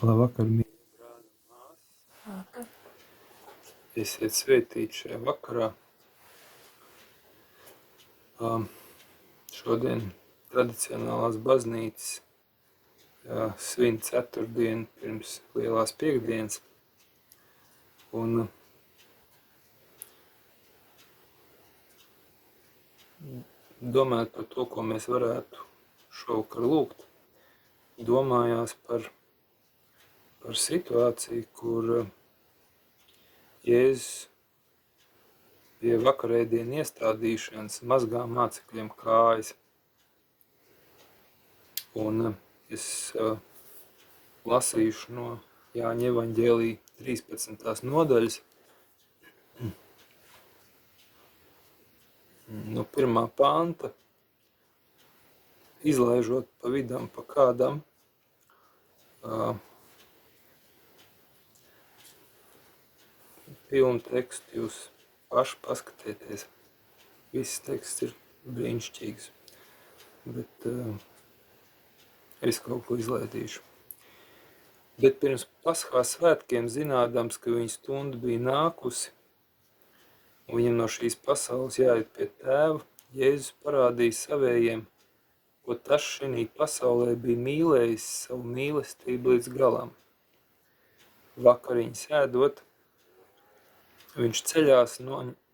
Labvakar, mīļie brāļi un māsas. Esiet svētīti šajā vakarā. Šodien tradicionālās baznīcas svin ceturtdienu pirms Lielās Piektdienas. Un domājot par to, ko mēs varētu šovakar lūgt, domājās par situāciju, kur Jēzus pie vakarēdienu iestādīšanas mazgā mācekļiem kājas. Un es lasīšu no Jāņa evaņģēlija 13. nodaļas, no 1. panta, izlaižot pa vidam pa kādam, pilnu tekstu jūs paši paskatieties. Viss teksts ir brīnišķīgs, bet es kaut ko izlaidīšu. Bet pirms Paskās svētkiem, zinādams, ka viņa stunda bija nākusi, un viņam no šīs pasaules jāiet pie tēva, Jēzus parādīja savējiem, ko tas šinī pasaulē bija mīlējis savu mīlestību līdz galam. Vakariņas ēdot, viņš ceļās,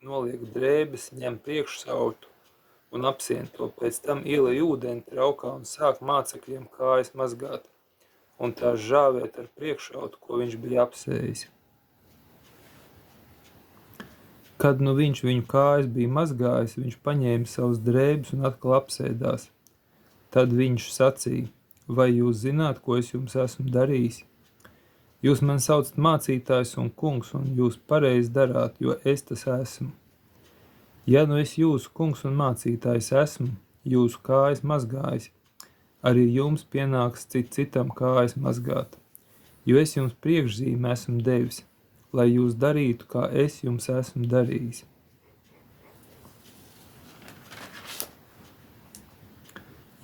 noliek drēbes, ņem priekšsautu un apsien to, pēc tam ielej ūdeni traukā un sāk mācekļiem kājas mazgāt, un tās žāvēt ar priekšautu, ko viņš bija apsējis. Kad nu viņš viņu kājas bija mazgājis, viņš paņēma savus drēbes un atkal apsēdās. Tad viņš sacīja: vai jūs zināt, ko es jums esmu darījis? Jūs man saucat mācītājs un kungs, un jūs pareizi darāt, jo es tas esmu. Ja nu es jūsu kungs un mācītājs esmu, jūsu kājas mazgājis, arī jums pienāks citam kājas mazgāt, jo es jums priekšzīmi esmu devis, lai jūs darītu, kā es jums esmu darījis.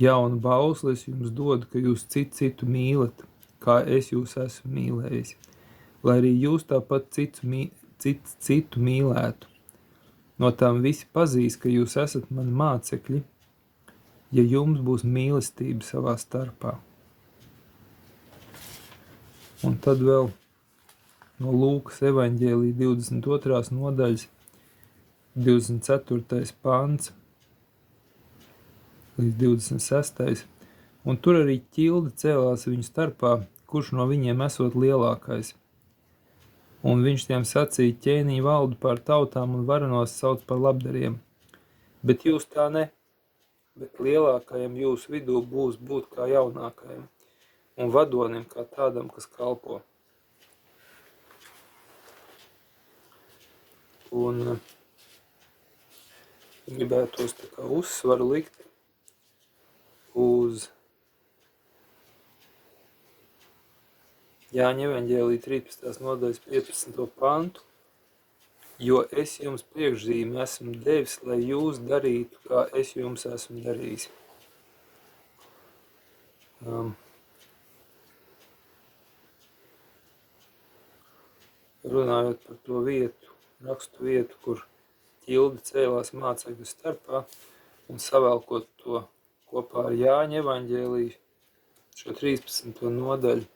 Jaunu bausli es jums dodu, ka jūs citu mīlat, kā es jūs esmu mīlējis, lai arī jūs tāpat citu mīlētu. No tām visi pazīs, ka jūs esat mani mācekļi, ja jums būs mīlestība savā starpā. Un tad vēl no Lūkas evaņģēlija 22. nodaļas 24. pants līdz 26. Un tur arī ķilde cēlās viņu starpā, kurš no viņiem esot lielākais. Un viņš tiem sacīja: ķēniņi valdu pār tautām un varenos sauc par labdariem. Bet jūs tā ne, bet lielākajam jūsu vidū būs būt kā jaunākajam, un vadonim kā tādam, kas kalpo. Un gribētos tā kā uzsvaru likt uz Jāņa evaņģēlija 13. nodaļas 15. pantu, jo es jums priekšzīmi esmu devis, lai jūs darītu, kā es jums esmu darījis. Runājot par to vietu, rakstu vietu, kur ķilde cēlās mācekļu starpā, un savēlkot to kopā ar Jāņa evaņģēliju, šo 13. nodaļu,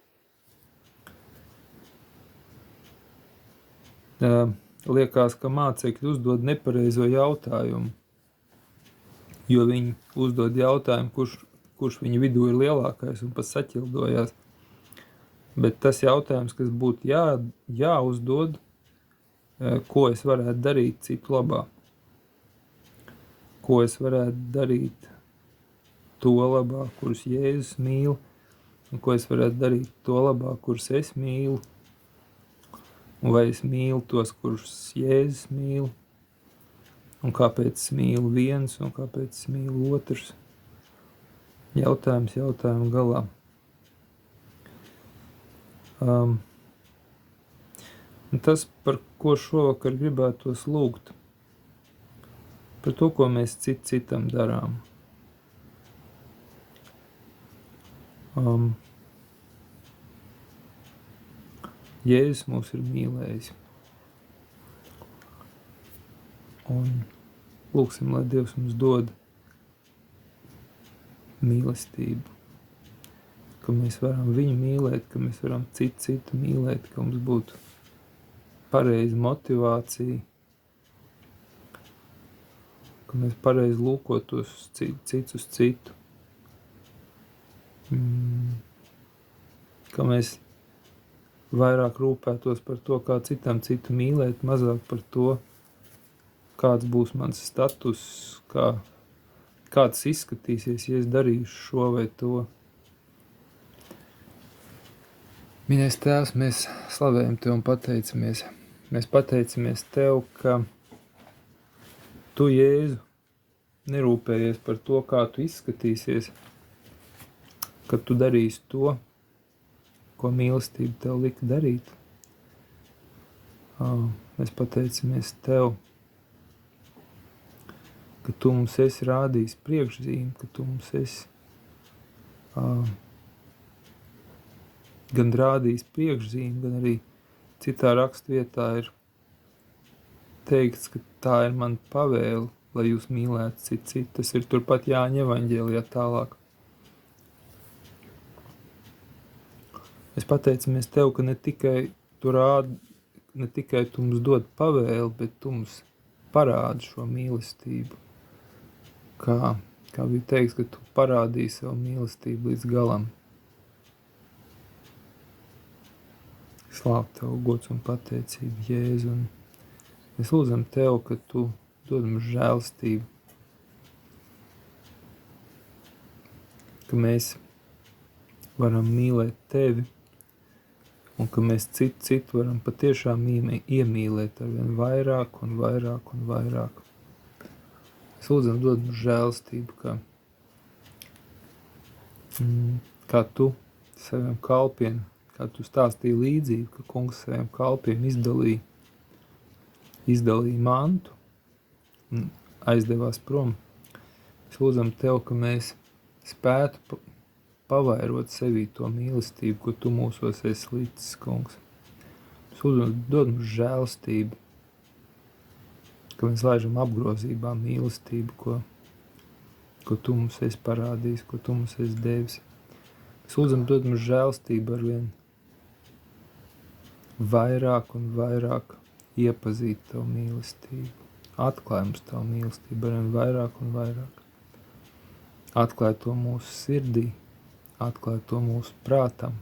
liekas, ka mācekļi uzdod nepareizo jautājumu, jo viņi uzdod jautājumu, kurš viņu vidū ir lielākais, un pat saķildojās. Bet tas jautājums, kas būtu jāuzdod, ko es varētu darīt citu labā, ko es varētu darīt to labā, kurus Jēzus mīl, un ko es varētu darīt to labā, kurus es mīlu, un vai es mīlu tos, kurus Jēzus mīl, un kāpēc es mīlu viens, un kāpēc es mīlu otrs. Jautājums jautājumu galā. Un tas, par ko šovakar gribētos lūgt, par to, ko mēs citam darām. Jēzus mūs ir mīlējis. Un lūksim, lai Dievs mums dod mīlestību, ka mēs varam viņu mīlēt, ka mēs varam citu mīlēt, ka mums būtu pareiza motivācija, ka mēs pareizi lūkotos cits uz citu, ka mēs vairāk rūpētos par to, kā citam citu mīlēt, mazāk par to, kāds būs mans status, kāds izskatīsies, ja es darīšu šo vai to. Mīļais Tēvs, mēs slavējam Tev un pateicamies. Mēs pateicamies Tev, ka Tu, Jēzu, nerūpējies par to, kā Tu izskatīsies, ka Tu darīsi to, ko mīlestība Tev lika darīt. Mēs pateicamies Tev, ka Tu mums esi rādījis priekšzīmi, ka Tu mums esi gan rādījis priekšzīmi, gan arī citā rakstvietā ir teikts, ka tā ir man pavēle, lai jūs mīlētu citu. Tas ir turpat Jāņa evaņģēlijā tālāk. Mēs pateicamies Tev, ka ne tikai Tu mums dod pavēli, bet Tu mums parādi šo mīlestību. Kā bija teikts, ka Tu parādīji savu mīlestību līdz galam. Slāv Tev, gods un pateicība, Jēzu. Un mēs lūdzam Tev, ka Tu dod mums žēlstību, ka mēs varam mīlēt Tevi un ka mēs citu varam patiešām iemīlēt arvien vairāk un vairāk un vairāk. Mēs lūdzam dod mums žēlstību, kā Tu saviem kalpiem, kā Tu stāstīji līdzību, ka kungs saviem kalpiem izdalīja mantu un aizdevās prom. Mēs lūdzam Tev, ka mēs spētu pavairot sevī to mīlestību, ko Tu mūsos esi līdzis, kungs. Mēs lūdzam dod mums žēlstību, ka mēs laižam apgrozībā mīlestību, ko Tu mums esi parādījis, ko Tu mums esi devis. Mēs lūdzam dod mums žēlstību arvien vairāk un vairāk iepazīt Tavu mīlestību. Atklāj mums Tavu mīlestību arvien vairāk un vairāk. Atklāj to mūsu sirdī, atklāj to mūsu prātam.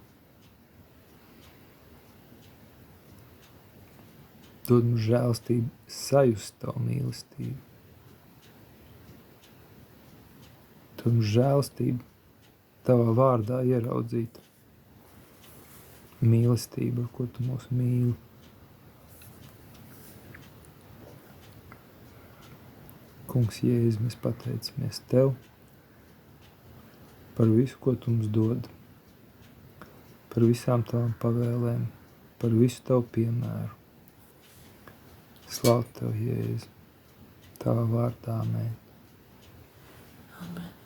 Dod mums žēlstību sajust Tavu mīlestību. Dod mums žēlstību Tavā vārdā ieraudzīt mīlestību, ar ko Tu mūs mīli. Kungs Jēzus, mēs pateicamies Tev par visu, ko Tu mums dod, par visām Tavām pavēlēm, par visu Tavu piemēru. Slavu Tev, Jēzu, Tavā vārdā, amēn. Amen.